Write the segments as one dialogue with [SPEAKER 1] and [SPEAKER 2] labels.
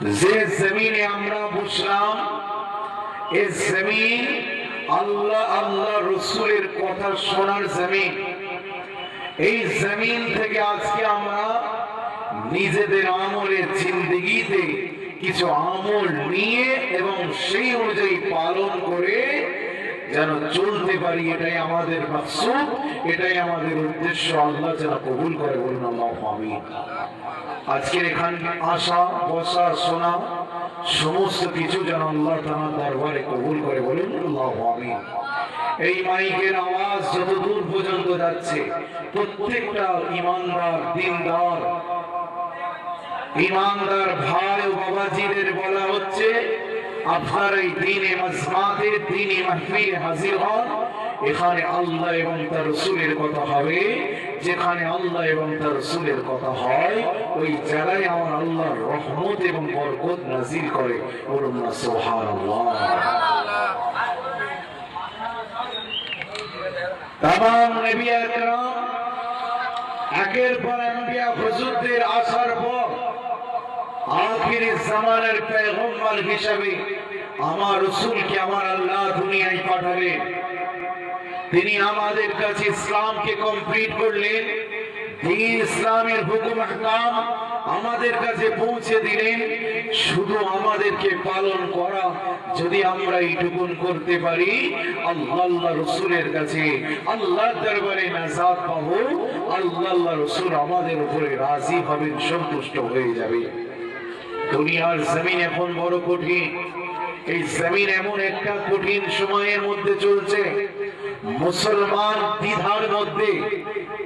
[SPEAKER 1] যে জমিনে আমরা বসলাম, এই জমিন আল্লাহ আল্লাহ রসুলের কথা শোনার জমিন। এই জমিন থেকে আজকে আমরা নিজেদের আমলের জিন্দেগিতে কিছু আমল নিয়ে এবং সেই অনুযায়ী পালন করে যেন চলতে পারি, এটাই আমাদের মাকসুদ, এটাই আমাদের উদ্দেশ্য। আল্লাহ যেন কবুল করে, বলুন আল্লাহুম্মা আমিন। আজকের এখানে আসা, বসা, শোনা সমস্ত কিছু যেন আল্লাহ তাআলার দরবারে কবুল করে, বলুন আল্লাহুম্মা আমিন। এই মাইকের আওয়াজ যত দূর পর্যন্ত যাচ্ছে, প্রত্যেকটা ইমানদার, দিনদার, ইমানদার ভাই ও বাবাজিদের বলা হচ্ছে, আপনার এই দিনে মাজমাতে, দিনে মাহফিলে হাজির হন। এখানে আল্লাহ এবং তার রাসূলের কথা হবে। যেখানে আল্লাহ এবং তার রাসূলের কথা হয়, ওই জায়গায় আমার আল্লাহর রহমত এবং বরকত নাজিল করে, বলুন না সুবহানাল্লাহ। তামাম নবী আকরাম একের পর আম্বিয়া হুজুরদের আসার পর আখির জামানের পয়গম্বর হিসেবে আমার রাসূলকে আমার আল্লাহ দুনিয়ায় পাঠালেন। তিনি আমাদের কাছে ইসলামকে কমপ্লিট করলেন, দ্বীন ইসলামের হুকুম আহকাম আমাদের কাছে পৌঁছে দিলেন। শুধু আমাদেরকে পালন করা, যদি আমরা এইটুকুন করতে পারি, আল্লাহ রাসূলের কাছে আল্লাহর দরবারে নাজাত পাবো। আল্লাহ রাসূল আমাদের উপরে রাজি হবেন, সন্তুষ্ট হয়ে যাবে। দুনিয়ার জমিন এখন বড় কঠিন। এই জমিন এমন একটা কঠিন সময়ের মধ্যে চলছে। মুসলমান দ্বিধার মধ্যে,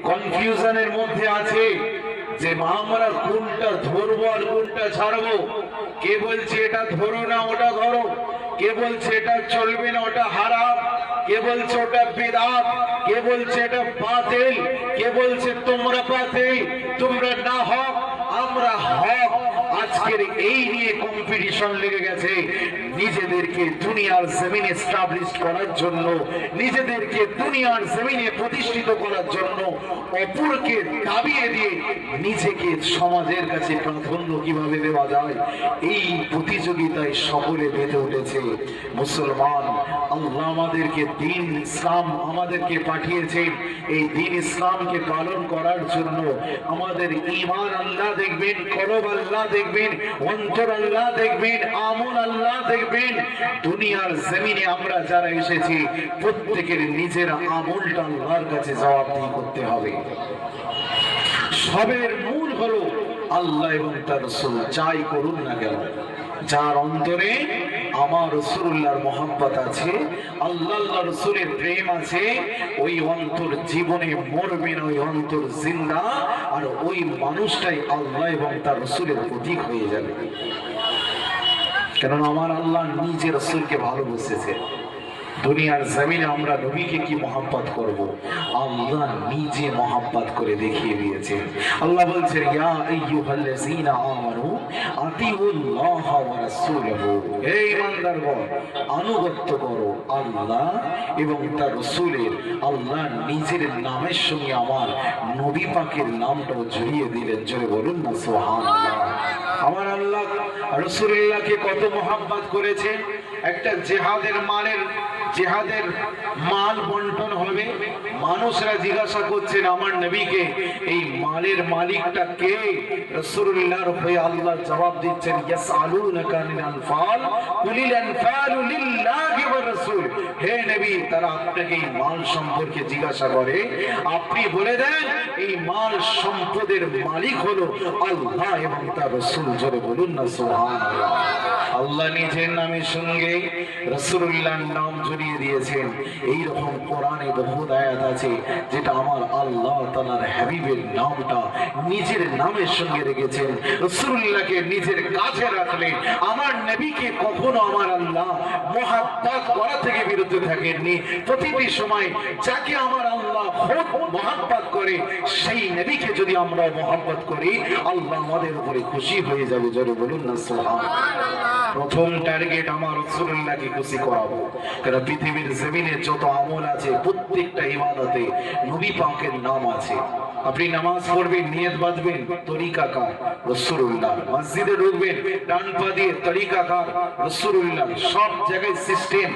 [SPEAKER 1] কনফিউশনের মধ্যে আছে যে আমরা কোনটা ধরবো আর কোনটা ছাড়বো। কে বলছে এটা ধরো না, ওটা ধরো। কে বলছে এটা চলবে না, ওটা হারাম। কে বলছে ওটা বিদআত। কে বলছে এটা বাতিল। কে বলছে তোমরা বাতিল, তোমরা না হক, আমরা হক। আজকের এই নিয়ে কম্পিটিশন লেগে গেছে। নিজেদেরকে দুনিয়ার জমিনে এস্টাবলিশ করার জন্য, নিজেদেরকে দুনিয়ার জমিনে প্রতিষ্ঠিত করার জন্য অপরকে দাবিয়ে দিয়ে নিজেকে সমাজের কাছে প্রাধান্য কিভাবে দেওয়া যায়, এই প্রতিযোগিতায় সকলে বেঁধে উঠেছে। মুসলমান, আল্লাহ আমাদেরকে দ্বীন ইসলাম আমাদেরকে পাঠিয়েছেন। এই দ্বীন ইসলামকে পালন করার জন্য আমাদের ঈমান আল্লাহ দেখবেন, কলব আল্লাহ দেখবেন, অন্তর আল্লাহ দেখবেন, আমল আল্লাহ দেখবেন। দুনিয়ার জমিনে আমরা যারা এসেছি, প্রত্যেকের নিজের আমলটা আল্লাহর কাছে জবাবদিহি করতে হবে। সবের মূল হলো আল্লাহ এবং তার রাসূল। যাই করুন না কেন, যার অন্তরে আমার রাসূলুল্লাহর মহব্বত আছে, আল্লাহ রাসূলের প্রেম আছে, ওই অন্তর জীবনে মরবে না, ওই অন্তর জিন্দা। আর ওই মানুষটাই আল্লাহ এবং তার রাসূলের প্রতীক হয়ে যাবে। কারণ আমার আল্লাহ নিজে রাসূলকে ভালোবেসেছে। দুনিয়ার জমিনে আমরা নবীকে কি মহব্বত করব, আল্লাহ নিজে মহব্বত করে দেখিয়ে দিয়েছেন। আল্লাহ বলছেন, ইয়া আইয়ুহাল্লাযীনা আমানু আতিউল্লাহ ওয়া রাসূলাহু, হে ঈমানদারগণ, আনুগত্য করো আল্লাহ এবং তার রাসূলের। আল্লাহ নিজের নামের সঙ্গে আমার নবী পাকের নামটাও জড়িয়ে দিলেন। জোরে বলুন না সুবহানাল্লাহ। আমার আল্লাহ রাসূলুল্লাহকে কত মহব্বত করেছে। একটা জিহাদের মাল বন্টন হবে, মানুষরা জিজ্ঞাসা করছেন আমার নবীকে, এই মালের মালিকটা কে? রাসূলুল্লাহর হয়ে আল্লাহ জবাব দিচ্ছেন, ইয়াসআলুনাকা আনিল আনফাল কুলিল আনফালু লিল্লাহি ওয়া রাসূল। হে নবী, তারা আপনাকে এই মাল সম্পর্কে জিজ্ঞাসা করে, আপনি বলে দেন এই মাল সম্পদের মালিক হলো আল্লাহ এবং তার রাসূল। জোরে বলুন না সুবহানাল্লাহ। আল্লাহ নিজের নামের সঙ্গে রাসূলুল্লাহর নাম জড়িয়ে দিয়েছেন। এই রকম কোরআনে বহু আয়াত আছে যেটা আমার আল্লাহ তাআলার হাবিবের নামটা নিজের নামের সঙ্গে রেখেছেন। রাসূলুল্লাহকে নিজের কাছে রাখলে আমার নবীকে কখনো আমার আল্লাহ মহব্বত করা থেকে বিরত থাকেননি। প্রতিটি সময় যাকে আমার আল্লাহ খুব মহব্বত করে, সেই নবীকে যদি আমরা মহব্বত করি, আল্লাহ আমাদের উপরে খুশি হয়ে যাবে। জোরে বলুন না সুবহানাল্লাহ। প্রথম টার্গেট আমার রাসূলুল্লাহকে খুশি করাবো। কারণ পৃথিবীর জমিনে যত আমল আছে, প্রত্যেকটা ইবাদতে নবী পাকের নাম আছে। আপনি নামাজ পড়বেন, নিয়ত বাঁধবেন, তরিকাকার রাসূলুল্লাহ। মসজিদে ঢুকবেন, ডান পা দিয়ে তরিকাকার রাসূলুল্লাহ। সব জায়গায় সিস্টেম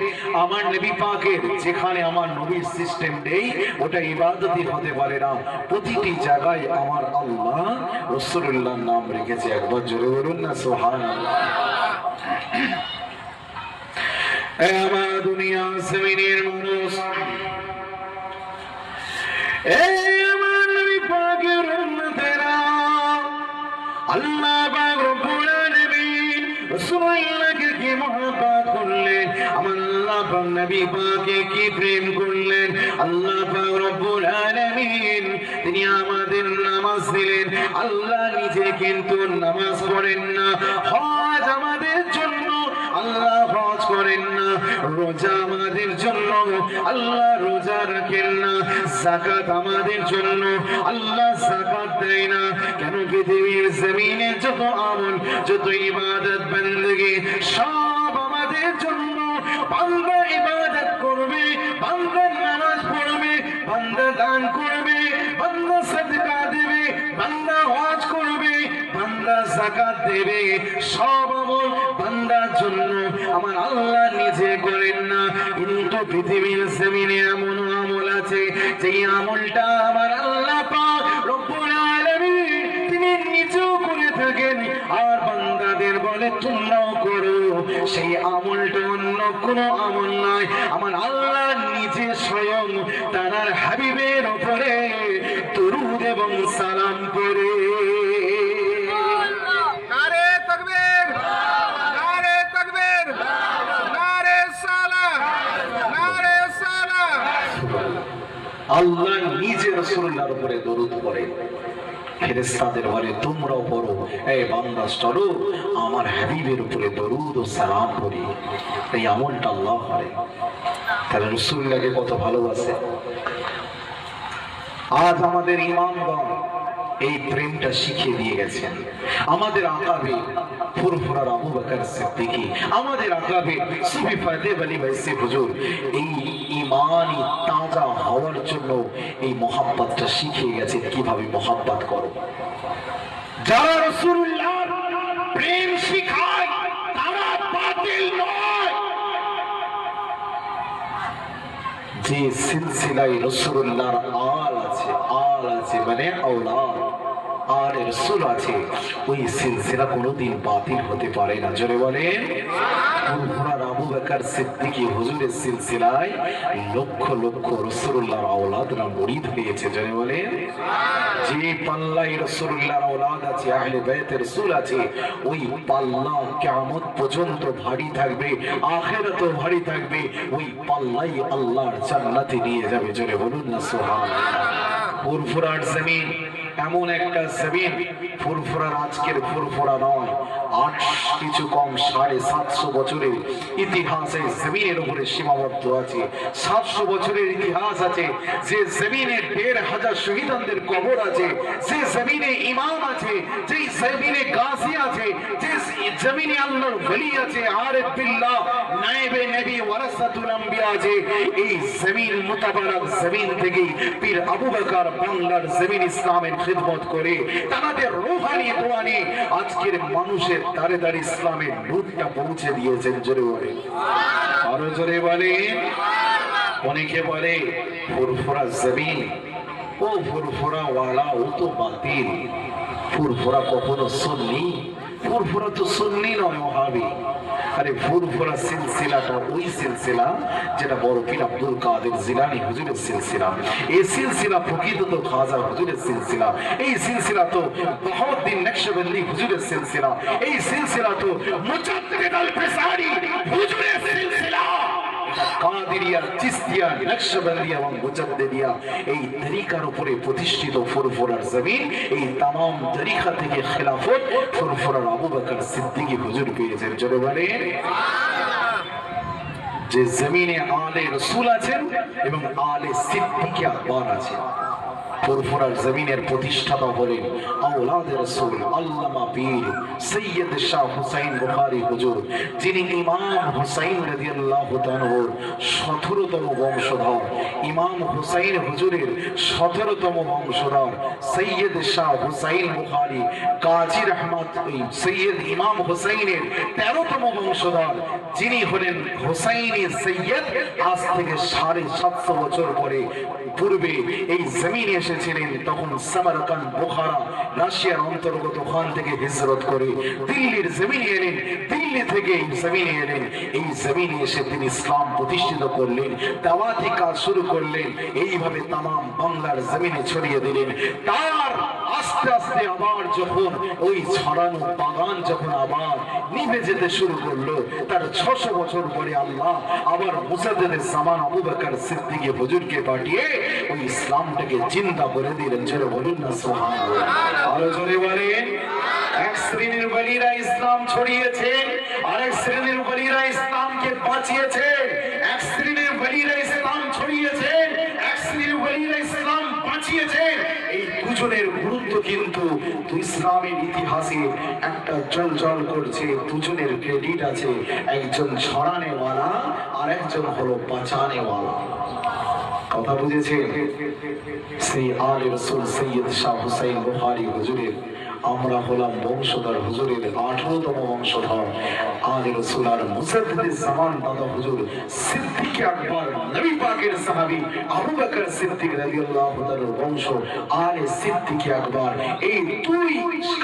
[SPEAKER 1] আমার নবী পাকের। যেখানে আমার নবীর সিস্টেম নেই ওটা ইবাদতই হতে পারে না। প্রতিটি জায়গায় আমার আল্লাহ রাসূলুল্লাহর নাম রেখেছে। একবার জোরে বলুন না সুবহানাল্লাহ। আমার দুনিয়া জমিনের মানুষ, আমার নবী পাকের উম্মতেরা, আল্লাহ পাক রব্বুল আলামিন রাসূলুল্লাহকে কি মহব্বত করলেন, আমার আল্লাহ পাক নবী পাকে কি প্রেম করলেন। আল্লাহ পাক রব্বুল আলামিন তিনি আমাদের নামাজ দিলেন। আল্লাহ নিজে কিন্তু নামাজ পড়েন না। হজ আমাদের জন্য আল্লাহ হজ করেন না। রোজা আমাদের জন্য আল্লাহ রোজা রাখেন না। যাকাত আমাদের জন্য আল্লাহ যাকাত দেয় না। কেন? পৃথিবীর জমিনে যত আমল, যত ইবাদত বندگی সব আমাদের জন্য। বান্দা ইবাদত করবে, বান্দা নামাজ পড়বে, বান্দা দান করবে, বান্দা সাদকা দেবে, বান্দা হজ করবে, বান্দা যাকাত দেবে। সব আমল বান্দার জন্য, আমার আল্লাহ নিজে করেন না। কিন্তু পৃথিবীর জমিনে এমন আমল আছে যেই আমলটা আমার আল্লাহ পাক রব্বুল আলামিন তিনি নিজেও করে থাকেন, আর বান্দাদের বলে তোমরাও করো। সেই আমলটা অন্য কোনো আমল নয়, আমার আল্লাহ নিজে স্বয়ং তার হাবিবের উপরে দরুদ এবং সালাম করে। আল্লাহ নিজে রাসূলুল্লাহর উপরে দরুদ পড়ে। ফেরেশতাদের বলে তোমরাও পড়ো, এই বান্দা চলো আমার হাবিবের উপরে দরুদ ও সালাম পড়ি। এই আমলটা আল্লাহ করে। তাহলে রাসূলুল্লাহকে কত ভালোবাসে। আজ আমাদের ইমামগণ এই প্রেমটা শিখিয়ে দিয়ে গেছেন। আমাদের আকাবে ফুরফুরার আবু বকর সিদ্দিকী, আমাদের আকাবে সুফি ফাতেহ আলী ভাইসি হুজুর এই ঈমানি তাজা হওয়ার জন্য এই মহব্বতটা শিখিয়ে গেছেন কিভাবে মহব্বত করো। যারা রাসূলুল্লাহর প্রেম শিখায় তারা বাতিল নয়। যে সিলসিলায় রাসূলুল্লাহর আল আছে মানে আওলাদ আর রাসূল আছে, ওই সিলসিলা কোনোদিন বাতিল হতে পারে না। জোরে বলেন ফুরফুরার আবু বকর সিদ্দিকী হুজুরের সিলসিলায় লক্ষ লক্ষ রাসূলুল্লাহর আওলাদরা মুরিদ হয়েছে। জোরে বলেন যে পাল্লায় রাসূলুল্লাহর আওলাদ আছে, আহলে বাইতের রাসূল আছে, ওই পাল্লা কিয়ামত পর্যন্ত ভারী থাকবে, আখিরাতেও ভারী থাকবে। ওই পাল্লাই আল্লাহর জান্নাতে নিয়ে যাবে। জোরে বলুন না সুবহানাল্লাহ। ফুরফুরার জমিন এমন একটা জমিন, ফুরফুরার আজকের ফুরফুরা নয়, ৮ কিছু কম ৭৫০ বছরের ইতিহাসে জমিনের উপরে সীমাবদ্ধ আছে। ৭০০ বছরের ইতিহাস আছে। যে জমিনে ১৫০০ শহীদদের কবর আছে, যে জমিনে ইমাম আছে, যে জমিনে গাজী আছে, যে জমিনে আল্লাহর ওলি আছে, আরিফ বিল্লাহ, নায়েবে নবী, ওয়ারাসাতুল আম্বিয়া আছে, এই জমিন মুতাবারক জমিন থেকে পীর আবু বকর বাংলার জমিন ইসলামের খিদমত করে তাদের রূহানি দোয়ানি আজকের মানুষের দাঁড়ে দাঁড়ে ইসলামের নূরটা পৌঁছে দিয়েছেন। জোরে বলে আরো জোরে বলে। অনেকে বলে ফুরফুরা জমিন, ও ফুরফুরা ওয়ালা ও তো বাতিল। ফুরফুরা কখনো সুন্নি? ফুরফুরা তো সুন্নি নয়, ওয়াহাবি। আরে ফুরফুরা সিলসিলাটা ওই সিলসিলা যেটা বড় পীর আব্দুল কাদের জিলানী হুজুরের সিলসিলা। এই সিলসিলা প্রকৃত তো খাজা হুজুরের সিলসিলা। এই সিলসিলা তো বাহাউদ্দিন নকশবন্দি হুজুরের সিলসিলা। এই সিলসিলা তো মুজাদ্দিদ আল ফিসারি হুজুরের সিলসিলা। কাদেরিয়া, চিশতিয়া, নকশবন্দিয়া এবং মুজাদ্দিদিয়া এই তরিকার উপরে প্রতিষ্ঠিত ফুরফুরার জমিন। এই तमाम তরিকা থেকে খেলাফত ফুরফুরার আবু বকর সিদ্দিকী হুজুর পেয়েছেন। জোরে বলেন যে জমিনে আলে রাসূল আছেন এবং আলে সিদ্দিকী আকবর আছেন। ফুরফুরার জমিনের প্রতিষ্ঠাতা হলেন আওলাদে রাসূল আল্লামা পীর সৈয়দ শাহ হুসাইন বুখারী হুজুর, যিনি ইমাম হুসাইন রাদিয়াল্লাহু তাআলার 17তম বংশধর। ইমাম হুসাইন হুজুরের 17তম বংশধর সৈয়দ শাহ হুসাইন বুখারী গাজী রহমত সৈয়দ ইমাম হুসাইনের 13তম বংশধর, যিনি হলেন হুসাইনি সৈয়দ। আজ থেকে 750 বছর পূর্বে এই জমিনে এসেছিলেন। তখন সামারকান্দ, বুখারা, রাশিয়ার অন্তর্গত ওখান থেকে হিজরত করে দিল্লির জমিনে এলেন। দিল্লি থেকে এই জমিনে এলেন। এই জমিনে এসে তিনি ইসলাম প্রতিষ্ঠিত করলেন, দাওয়াতি কাজ শুরু করলেন। এইভাবে তাম বাংলার জমিনে ছড়িয়ে দিলেন। তার আস্তে আস্তে আবার যখন ওই ছড়ানো বাগান যখন আবার নিভে যেতে শুরু করলো, তার 600 বছর পরে আল্লাহ আবার মুজাদ্দিদে জামান আবু বকর সিদ্দিক হুজুরকে পাঠিয়ে ওই ইসলামটাকে জিন্দা করে দিলেন। জোরে বলুন না সুবহানাল্লাহ। আরো জোরে বলেন। এক শ্রেণীর ওলিরা ইসলাম ছড়িয়েছেন, আরেক শ্রেণীর ওলিরা ইসলামকে বাঁচিয়েছেন। এক শ্রেণীর ওলিরা ইসলাম ছড়িয়েছেন, এক শ্রেণীর ওলিরা ইসলাম বাঁচিয়েছেন। এই দুজনের গুরুত্ব কিন্তু ইসলামের ইতিহাসে একটা জল করছে। দুজনের ক্রেডিট আছে, একজন ছড়ানেওয়ালা আর একজন হলো বাঁচানেওয়ালা। কথা বুঝেছেন? সেই আলে রাসূল সৈয়দ শাহ হুসাইন বুখারী হুজুরের আমরা হলাম বংশধর, হুজুরের 18তম বংশধর। আলে রাসূল আর মুজাদ্দিদে জামান দাদা হুজুর সিদ্দিক আকবর নবী পাকের সাহাবী আবু বকর সিদ্দিক রাদিয়াল্লাহু তাআলার বংশ আলে সিদ্দিক আকবর। এই দুই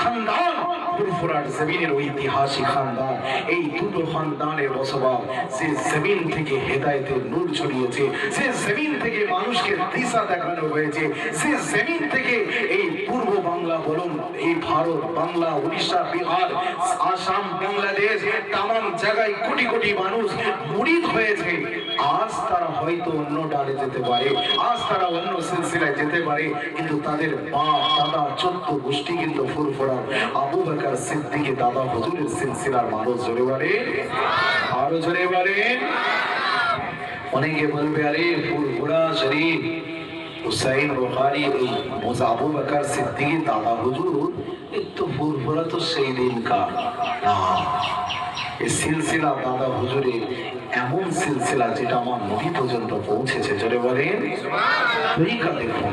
[SPEAKER 1] খানদান ফুরফুরার জমিনের ঐতিহাসিক খানদান। এই দুটো খানদানের বসবাস, সে জমিন থেকে হেদায়েতের নূর ছড়িয়েছে, সে জমিন থেকে মানুষকে দিশা দেখানো হয়েছে, সে জমিন থেকে এই পূর্ব বাংলা বলুন, এই ভারত, বাংলা, উড়িষ্যা, বিহার, আসাম, বাংলাদেশ, তামাম জায়গায় কোটি কোটি মানুষ মুরিদ হয়েছে। আজ তারা হয়তো অন্য ডালে যেতে পারে, আজ তারা অন্য সিলসিলায় যেতে পারে, কিন্তু তাদের বাপ দাদা 14 গোষ্ঠী কিন্তু ফুরফুরার আবু বকর সিদ্দিক দাদা হুজুরের সিলসিলার মানুষ। জোরে বলেন, আরো জোরে বলেন। অনেকে বলবে আরে ফুরফুরা শরীফ হুসাইন বুখারী এই আবু বকর সিদ্দিক দাদা হুজুর, এই তো ফুরফুরা তো সেই দিন का না। এই সিলসিলা দাদা হুজুরের এমন সিলসিলা যেটা আমার নবী পর্যন্ত পৌঁছেছে। জোরে বলেন তরিকা দেখুন।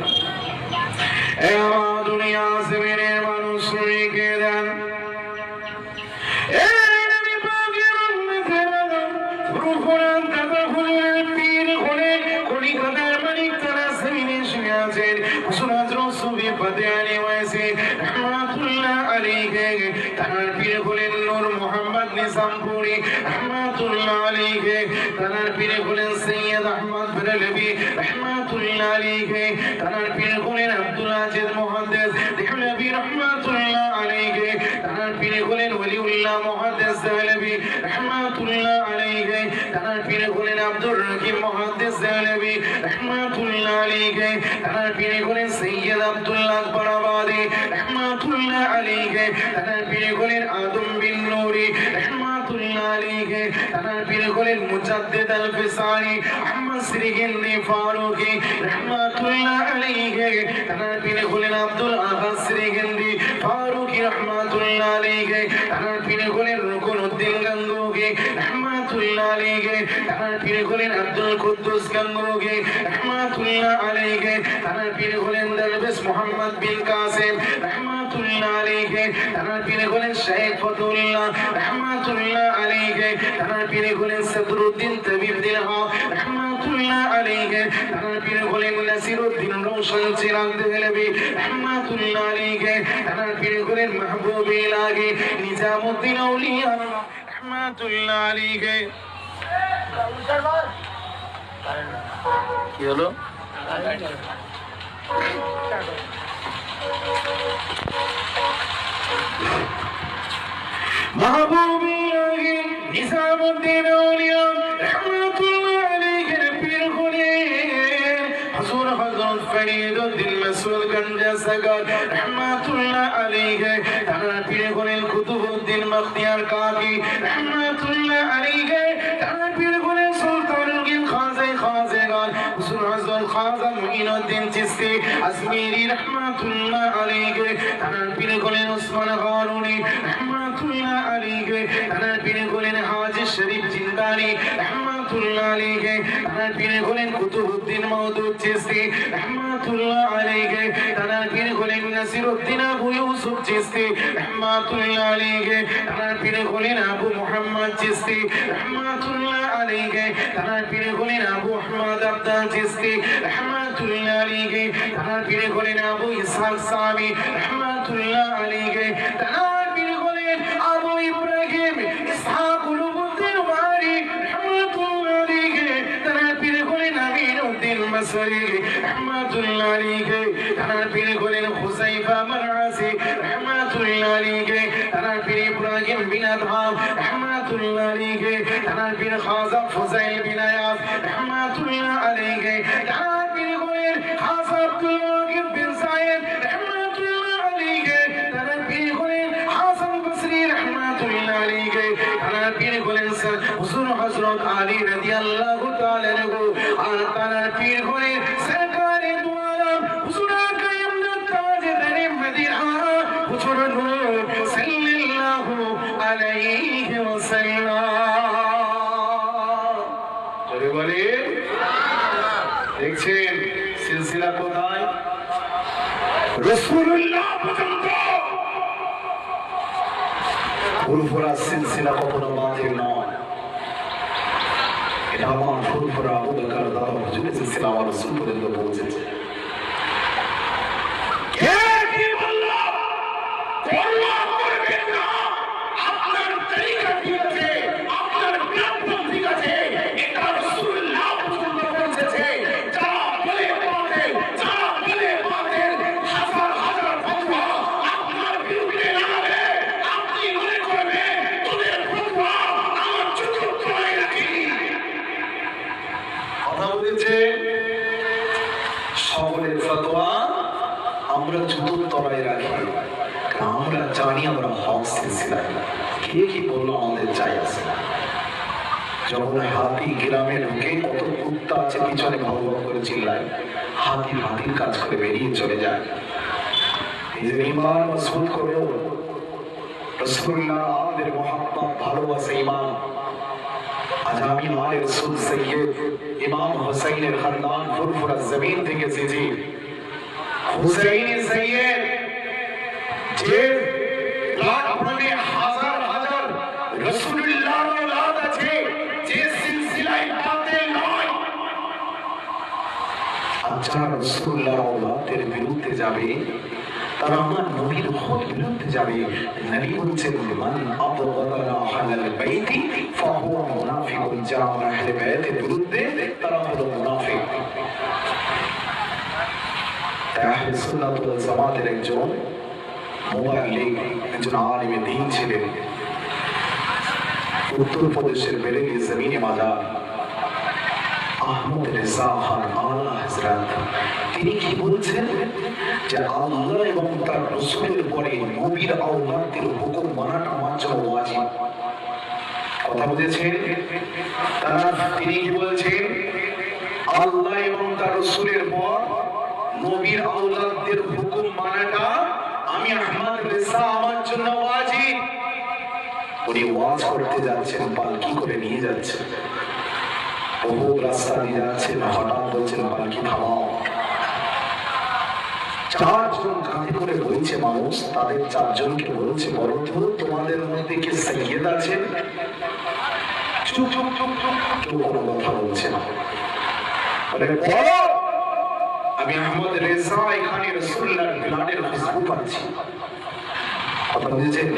[SPEAKER 1] এ আমার দুনিয়া জমিনের মানুষ রেখে দেন, এ নবী পাকের উম্মতের ফুরফুরা দাদা হুজুরের পীর হলেন কলিকাতার মালিক। তারা জমিনে শুয়ে আছেন। হুজুর হযরত সুফি ফাতে আলী ওয়াইসি রাহমাতুল্লাহ আলাইহি, তার পীর হলেন নূর মোহাম্মদ নিজামপুরি রাহমাতুল্লাহ আলাইহি, তার পীর হলেন সৈয়দ আহমদ বেরেলভী রাহমাতুল্লাহ আলাইহি, তার পীর হলেন আব্দুল আজিজ মুহাদ্দিস দেহলভী রাহমাতুল্লাহ আলাইহি, তার পীর হলেন ওলিউল্লাহ মুহাদ্দিস দেহলভী রাহমাতুল্লাহ আলাইহি, তার পীর হলেন আব্দুর রহিম মুহাদ্দিস দেহলভী রাহমাতুল্লাহ আলাইহি, তার পীর হলেন সৈয়দ আব্দুল্লাহ আকবর আবাদি রাহমাতুল্লাহ আলাইহি, তার পীর হলেন আদম বিন নূরি রাহমাতুল্লাহ আলাইহি, তার পীর হলেন মুজাদ্দিদ আল ফিসানি আহমদ সিরগিন্দি ফারুকি রাহমাতুল্লাহ আলাইহি, তার পীর হলেন আব্দুল আহাদ সিরগিন্দি ফারুকি রাহমাতুল্লাহ আলাইহি, তার পীর হলেন রুকনুদ্দিন গঙ্গোহী রাহমাতুল্লাহ আলাইহি, তার পীর হলেন আব্দুল কুদ্দুস গঙ্গোহী রাহমাতুল্লাহ আলাইহি, তার পীর হলেন দরবেশ মুহাম্মদ বিন কাসিম রাহমাতুল্লাহ আলাইহি, তার পীর হলেন শেখ ফতুল্লাহ রাহমাতুল্লাহ আলাইহি, তার পীর হলেন সদরুদ্দিন তাবিব দিলহা রাহমাতুল্লাহ আলাইহি, তার পীর হলেন নাসিরউদ্দিন রওশন চিরাগ দেহলভী রাহমাতুল্লাহ আলাইহি, তার পীর হলেন মাহবুব ইলাহি নিজামউদ্দিন আউলিয়া রাহমাতুল্লাহ আলাইহি। কি হলো? মাহবুব ইলাহি নিজামউদ্দিন আউলিয়া রাহমাতুল্লাহ আলাইহি পীর হলেন হুজুর হযরত ফরিদউদ্দিন মাসউদ গঞ্জাসাগর রাহমাতুল্লাহ আলাইহি, তার পীর হলেন কুতুবউদ্দিন বখতিয়ার কাকি রাহমাতুল্লাহ আলাইহি, তার পীর হলেন সুলতানুল খাজাগান হুজুর হযরত খাজা মুঈনুদ্দিন
[SPEAKER 2] মঈনুদ্দিন চিশতি আজমিরি রাহমাতুল্লাহ আলাইহি তানার পীর হলেন ওসমান গারুনি রাহমাতুল্লাহ আলাইহি তানার পীর হলেন হাজী শরীফ জিন্দানি রাহমাতুল্লাহ আলাইহি তানার পীর হলেন কুতুবউদ্দিন মাওদুদ চিশতি রাহমাতুল্লাহ আলাইহি তানার পীর হলেন নাসিরউদ্দিন আবু ইউসুফ চিশতি রাহমাতুল্লাহ আলাইহি তানার পীর হলেন আবু মুহাম্মদ চিশতি রাহমাতুল্লাহ আলাইহি তানার পীর হলেন আবু আহমদ আব্দাল চিশতি রাহমাতুল্লাহ আলাইহি তানার পীর হলেন আবু ইসহাক সামি রাহমাতুল্লাহ আলাইহি তানার পীর হলেন আবু ইব্রাহিম ইসহাক উলুবুদ্দিন ওয়ারি রাহমাতুল্লাহ আলাইহি তানার পীর হলেন আমিনুদ্দিন মাসরি রাহমাতুল্লাহ আলাইহি তানার পীর হলেন হুযাইফা মারআসি রাহমাতুল্লাহ আলাইহি তানার পীর ইব্রাহিম বিন আদহাম রাহমাতুল্লাহ আলাইহি তানার পীর খাজা ফুজাইল বিন আয়াস রাহমাতুল্লাহ আলাইহি তানার পীর হলেন খাজা আব্দুল ওয়াকিব বিন সাইদ রাহমাতুল্লাহ আলাইহি তানার পীর হলেন হাসান বসরি রাহমাতুল্লাহ আলাইহি তানার পীর হলেন হুজুর হযরত আলী রাদিয়াল্লাহু তাআলা আনহু আর তানার পীর হলেন সরকারে দু আলম হুজুর আকরাম তাজদার মদিনা হুজুর নূর সাল্লাল্লাহু আলাইহি ওয়াসাল্লাম জোরে বলে দেখছেন সিলসিলা কোথায় রাসূলুল্লাহ পর্যন্ত ফুরফুরা সিলসিলা কখনো বাতিল নয় এটা আমার ফুরফুরা আবু বকর দাদা হুজুরের সিলসিলা আমার রাসূল পর্যন্ত পৌঁছেছে কে কি বলল পরোয়া করবেন না আপনার তরিকা ঠিক আছে আপনার প্ল্যাটফর্ম ঠিক আছে এটা রাসূলুল্লাহ পর্যন্ত পৌঁছেছে যারা বলে হাজার হাজার ফতোয়া আপনার বিরুদ্ধে লাগাবে আপনি মনে করবেন তোদের ফতোয়া আমার চোখের তলায় রাখি কথা বলেছে সকলের ফতোয়া আমরা চোখের তলায় রাখি আমরা জানি আমরা হক সিলসিলা কে কি বললো আমাদের চাই আছে যখন হাতি গ্রামে ঢুকে কত কুত্তা আছে পিছনে ভগবান করে চিল্লায় হাতির কাজ করে বেরিয়ে চলে যায় নিজের ঈমান মজবুত করো রাসূলুল্লাহ আমাদের মহব্বত ভালোবাসা ঈমান আজ আমি আলে রাসূল সৈয়দ ইমাম হুসাইনের খানদান ফুরফুরা জমিন থেকে এসেছি হুসাইনি সৈয়দ যে প্ল্যাটফর্মে হাজার হাজার রাসূলুল্লাহর আওলাদ আছে যে সিলসিলায় বাতিল নয় আচ্ছা রাসূলুল্লাহর আওলাদের বিরুদ্ধে যাবে তারা আমার নবীর খুদ বিরুদ্ধে যাবে নবী বলছেন মান আবগাদানা আহলাল বাইতি ফাহুয়া মুনাফিকুন যারা আমার আহলে বাইতের বিরুদ্ধে তারা হলো মুনাফিক আহলে সুন্নাত ওয়াল জামাতের একজন মুবাল্লিগ একজন আলিমে দ্বীন ছিলেন উত্তরপ্রদেশের বেরেলি জমিনে মাজার আহমদ রেজা খান আলা হযরত তিনি কি বলছেন যে আল্লাহ এবং তার রাসূলের পরে নবীর আওলাদের হুকুম মানাটা আমার জন্য ওয়াজিব কথা বুঝেছেন তিনি কি বলছেন আল্লাহ এবং তার রাসূলের পর নবীর আওলাদের হুকুম মানাটা আমি আহমদ রেজা আমার জন্য ওয়াজিব উনি ওয়াজ করতে যাচ্ছেন পালকি করে নিয়ে যাচ্ছেন বহু রাস্তা দিয়ে যাচ্ছেন হঠাৎ বলছেন পালকি থামাও চারজন কাঁধে করে বইছে মানুষ তাদের চারজনকে বলছে বলো তো তোমাদের মধ্যে কি সৈয়দ আছেন চুপ চুপ চুপ চুপ কেউ কোনো কথা বলছে না বলে বলো আমি আহমদ রেজা এখানে রাসূলুল্লাহর মিলাদের খুশবু পাচ্ছি কথা বুঝেছেন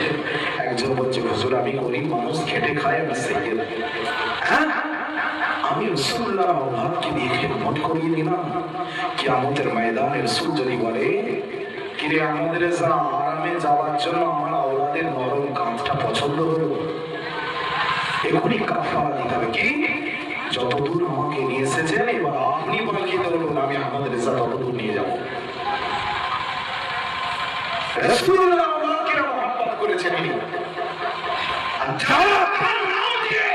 [SPEAKER 2] একজন বলছে হুজুর আমি গরিব মানুষ খেটে খায় আমি সৈয়দ হ্যাঁ আমি রাসূলুল্লাহর আওলাদকে দেখে মনে করিয়ে দিলাম কিয়ামতের ময়দানে রাসূল যদি বলে কিরে আহমদ রেজা আরামে যাওয়ার জন্য আমার আওলাদের নরম কাঁধটা পছন্দ হলো এখনই কাফারা দিতে হবে কি যতদূর আমাকে নিয়ে এসেছেন এবার আপনি পালকিতে বলুন আমি আহমদ রেজা ততদূর নিয়ে যাবো রাসূলুল্লাহ আওলাদকে মহব্বত করেছেন তিনি আর যারা তার নাম দিয়ে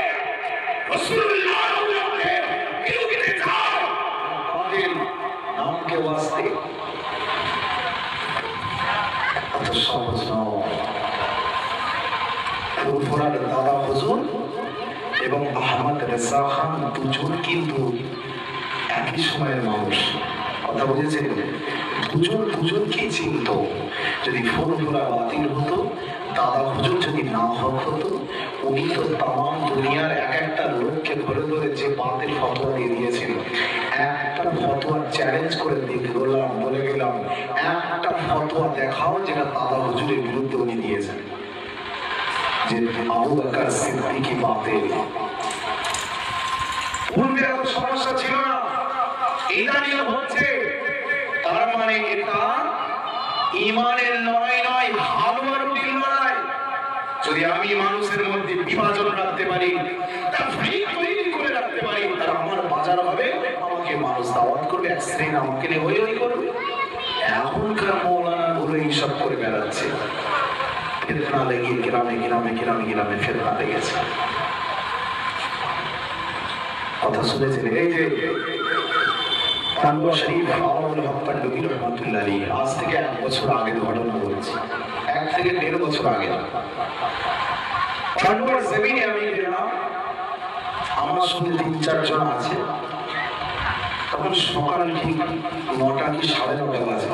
[SPEAKER 2] রাসূলুল্লাহ আওলাদের বিরুদ্ধে যায় তাদের নামকে ফুরফুরার দাদা হুজুর এবং আহমদ রেজা খান দুজন কিন্তু একই সময়ের মানুষ। কথা বুঝেছেন? দুজন দুজনকে চিনত। যদি ফুরফুরা বাতিল হতো, দাদা হুজুর যদি না হতো, উনি তো তাম দুনিয়ার এক একটা লোককে ধরে ধরে যে বাতিল ফতোয়া দিয়ে দিয়েছেন। একটা ফতোয়া চ্যালেঞ্জ করে বলে গেলাম, একটা ফতোয়া দেখাও যেটা দাদা হুজুরের বিরুদ্ধে উনি দিয়েছেন, যে আবু বকর সিদ্দিকী বাতিল। পূর্বে এত সমস্যা ছিল না, ইদানিং হচ্ছে। তার মানে এটা ইমানের লড়াই নয়, হালুয়া রুটির লড়াই। যদি আমি মানুষের মধ্যে বিভাজন রাখতে পারি, তাফরীক তৈরি করে রাখতে পারি, তারা আমার বাজার হবে, আমাকে মানুষ দাওয়াত করবে, এক শ্রেণী আমাকে নিয়ে হই হই করবে। এখনকার মৌলানা গুলো এইসব করে বেড়াচ্ছে। ফিতনা লেগে গ্রামে গ্রামে গ্রামে গ্রামে ফিতনা লেগেছে। কথা শুনেছেন? এই যে পান্ডুয়া শরীফ আওয়ামুল হক পান্ডুবী রহমাতুল্লাহ আলাইহি, আজ থেকে 1 বছর আগে ঘটনা বলছি, 1 থেকে 1.5 বছর আগে পান্ডুয়ার জমিনে আমি গেলাম। আমার সঙ্গে 3-4 জন আছে। তখন সকাল ঠিক 9টা কি 9:30 বাজে।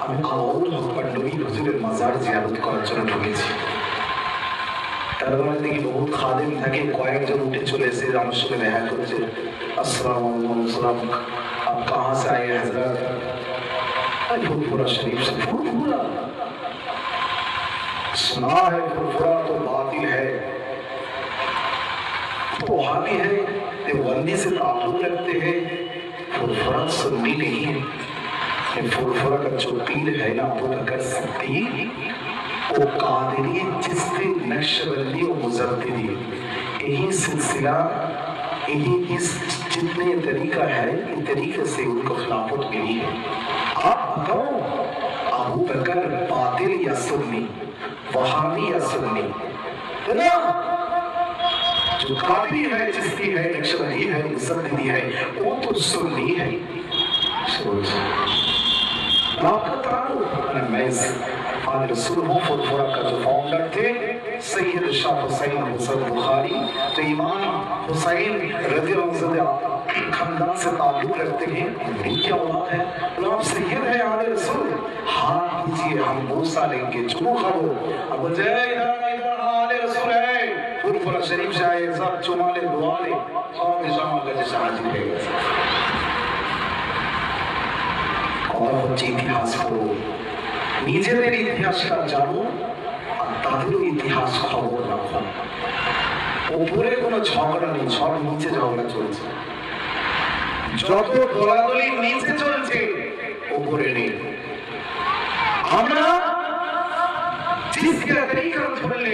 [SPEAKER 2] আমি আওয়ামুল হক পান্ডুবী হুজুরের মাজার জিয়ারত করার জন্য ঢুকেছি। তারপরে দেখি বহুত খাদেম থাকে, কয়েকজন উঠে চলে এসে আমার সঙ্গে দেখা করছে। আসসালামু আলাইকুম, आप कहाँ से आए हैं हजरत? फुरफुरा शरीफ से। फुरफुरा सुना है, फुरफुरा तो बातिल है, तो वहाबी है, देवबंदी से ताल्लुक रखते हैं। फुरफुरा सुन्नी नहीं है। फुरफुरा का जो पीर है ना, अबू बकर सिद्दीक, वो कादरी, चिश्ती, नक्शबंदी और मुज़फ्फरी, यही सिलसिला, यही इस जितने तरीका है, इन तरीके से उनको खिलाफत मिली है। आप बताओ, अबू बकर बातिल या सुन्नी, वहाबी या सुन्नी? है ना? जो कादरी है, चिश्ती है, नक्शबंदी है, मुज़फ्फरी है, वो तो सुन्नी है। फुरफुरा का जो फाउंडर थे सैयद शाह हुसैन हसन बुखारी, जो इमाम हुसैन रज़ियल्लाहु खानदान से ताल्लुक रखते हैं, उनकी क्या औलाद है? आप सैयद है आले रसूल, हाथ कीजिए, हम बोसा लेंगे, चुमो खाओ। अब जय इधर आले रसूल है, फुरफुरा शरीफ से आए, सब चुमा ले, दुआ ले, सब निजाम का जैसा हाजिर है। और হচ্ছে ইতিহাস পড়ো, নিজেদের ইতিহাসটা জানো, আর তাদেরও ইতিহাস খবর রাখো। উপরে কোনো ঝগড়া নেই, সব নিচে ঝগড়া চলছে। যত দলাদলি নিচে চলছে, উপরে নেই। আমরা जिस तरीका धरले